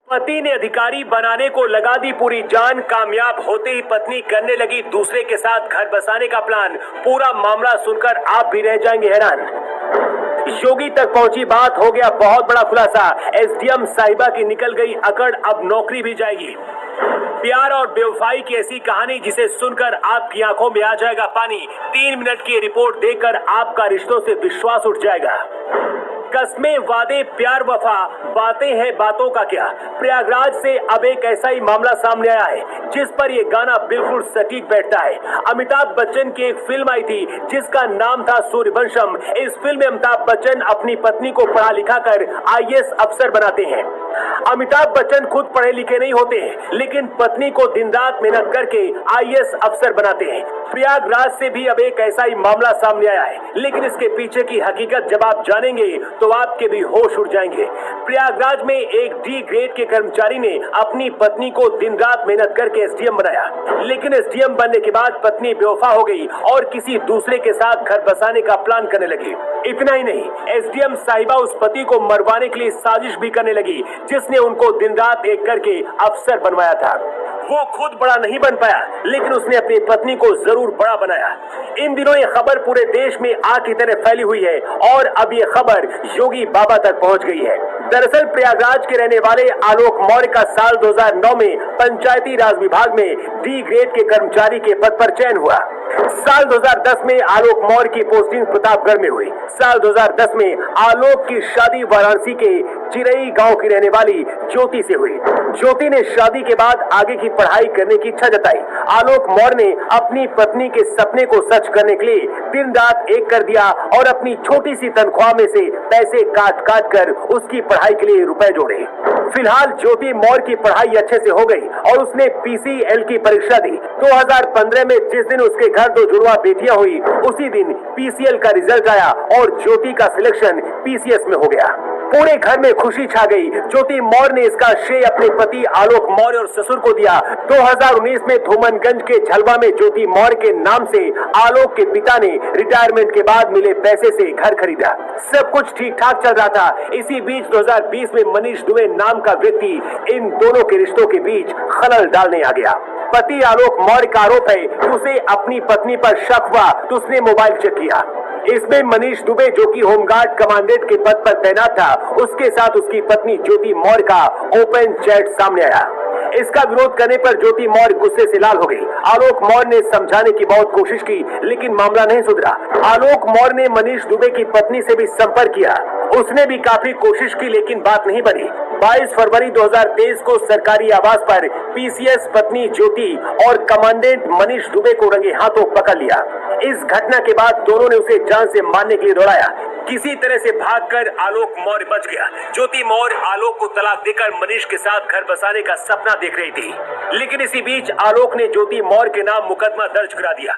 पति ने अधिकारी बनाने को लगा दी पूरी जान। कामयाब होते ही पत्नी करने लगी दूसरे के साथ घर बसाने का प्लान। पूरा मामला सुनकर आप भी रह जाएंगे हैरान। योगी तक पहुंची बात, हो गया बहुत बड़ा खुलासा। एसडीएम साहिबा की निकल गई अकड़, अब नौकरी भी जाएगी। प्यार और बेवफाई की ऐसी कहानी जिसे सुनकर आपकी आंखों में आ जाएगा पानी। 3 मिनट की रिपोर्ट देखकर आपका रिश्तों से विश्वास उठ जाएगा। कस्में, वादे, प्यार, वफा, बातें हैं बातों का क्या। प्रयागराज से अब एक ऐसा ही मामला सामने आया है जिस पर ये गाना बिल्कुल सटीक बैठता है। अमिताभ बच्चन की एक फिल्म आई थी जिसका नाम था सूर्यवंशम। इस फिल्म में अमिताभ बच्चन अपनी पत्नी को पढ़ा लिखा कर आईएएस अफसर बनाते हैं। अमिताभ बच्चन खुद पढ़े लिखे नहीं होते हैं, लेकिन पत्नी को दिन रात मेहनत करके आईएएस अफसर बनाते हैं। प्रयागराज से भी अब एक ऐसा ही मामला सामने आया है, लेकिन इसके पीछे की हकीकत जब आप जानेंगे तो आपके भी होश उड़ जाएंगे। प्रयागराज में एक डी ग्रेड के कर्मचारी ने अपनी पत्नी को दिन रात मेहनत करके एसडीएम बनाया, लेकिन एसडीएम बनने के बाद पत्नी बेवफा हो गई और किसी दूसरे के साथ घर बसाने का प्लान करने लगी। इतना ही नहीं, एसडीएम साहिबा उस पति को मरवाने के लिए साजिश भी करने लगी, जिसने उनको दिन रात एक करके अफसर बनवाया था। वो खुद बड़ा नहीं बन पाया, लेकिन उसने अपनी पत्नी को जरूर बड़ा बनाया। इन दिनों ये खबर पूरे देश में आग की तरह फैली हुई है और अब ये खबर योगी बाबा तक पहुंच गई है। दरअसल प्रयागराज के रहने वाले आलोक मौर्य का साल 2009 में पंचायती राज विभाग में डी ग्रेड के कर्मचारी के पद पर चयन हुआ। साल 2010 में आलोक मौर्य की पोस्टिंग प्रतापगढ़ में हुई। साल 2010 में आलोक की शादी वाराणसी के चिरई गांव की रहने वाली ज्योति से हुई। ज्योति ने शादी के बाद आगे की पढ़ाई करने की इच्छा जताई। आलोक मौर्य ने अपनी पत्नी के सपने को सच करने के लिए दिन रात एक कर दिया और अपनी छोटी सी तनख्वाह में से पैसे काट काट कर उसकी पढ़ाई के लिए रुपए जोड़े। फिलहाल ज्योति मौर्य की पढ़ाई अच्छे से हो गई और उसने पीसीएल की परीक्षा दी। 2015 में जिस दिन उसके घर 2 जुड़वा बेटियां हुई, उसी दिन पीसीएल का रिजल्ट आया और ज्योति का सिलेक्शन पीसीएस में हो गया। पूरे घर में खुशी छा गई। ज्योति मौर्य ने इसका श्रेय अपने पति आलोक मौर्य और ससुर को दिया। 2019 में धूमनगंज के झलवा में ज्योति मौर्य के नाम से आलोक के पिता ने रिटायरमेंट के बाद मिले पैसे से घर खरीदा। सब कुछ ठीक ठाक चल रहा था। इसी बीच 2020 में मनीष दुबे नाम का व्यक्ति इन दोनों के रिश्तों के बीच खलल डालने आ गया। पति आलोक मौर्य का आरोप है कि उसे अपनी पत्नी पर शक हुआ तो उसने मोबाइल चेक किया। इसमें मनीष दुबे, जो कि होमगार्ड कमांडेंट के पद पर तैनात था, उसके साथ उसकी पत्नी ज्योति मौर्य का ओपन चैट सामने आया। इसका विरोध करने पर ज्योति मौर्य गुस्से से लाल हो गई। आलोक मौर्य ने समझाने की बहुत कोशिश की, लेकिन मामला नहीं सुधरा। आलोक मौर्य ने मनीष दुबे की पत्नी से भी संपर्क किया। उसने भी काफी कोशिश की, लेकिन बात नहीं बनी। 22 फरवरी 2023 को सरकारी आवास पर पीसीएस पत्नी ज्योति और कमांडेंट मनीष दुबे को रंगे हाथों पकड़ लिया। इस घटना के बाद दोनों ने उसे जान से मारने के लिए दौड़ाया। किसी तरह से भागकर आलोक मौर्य बच गया। ज्योति मौर्य आलोक को तलाक देकर मनीष के साथ घर बसाने का सपना देख रही थी, लेकिन इसी बीच आलोक ने ज्योति मौर्य के नाम मुकदमा दर्ज करा दिया।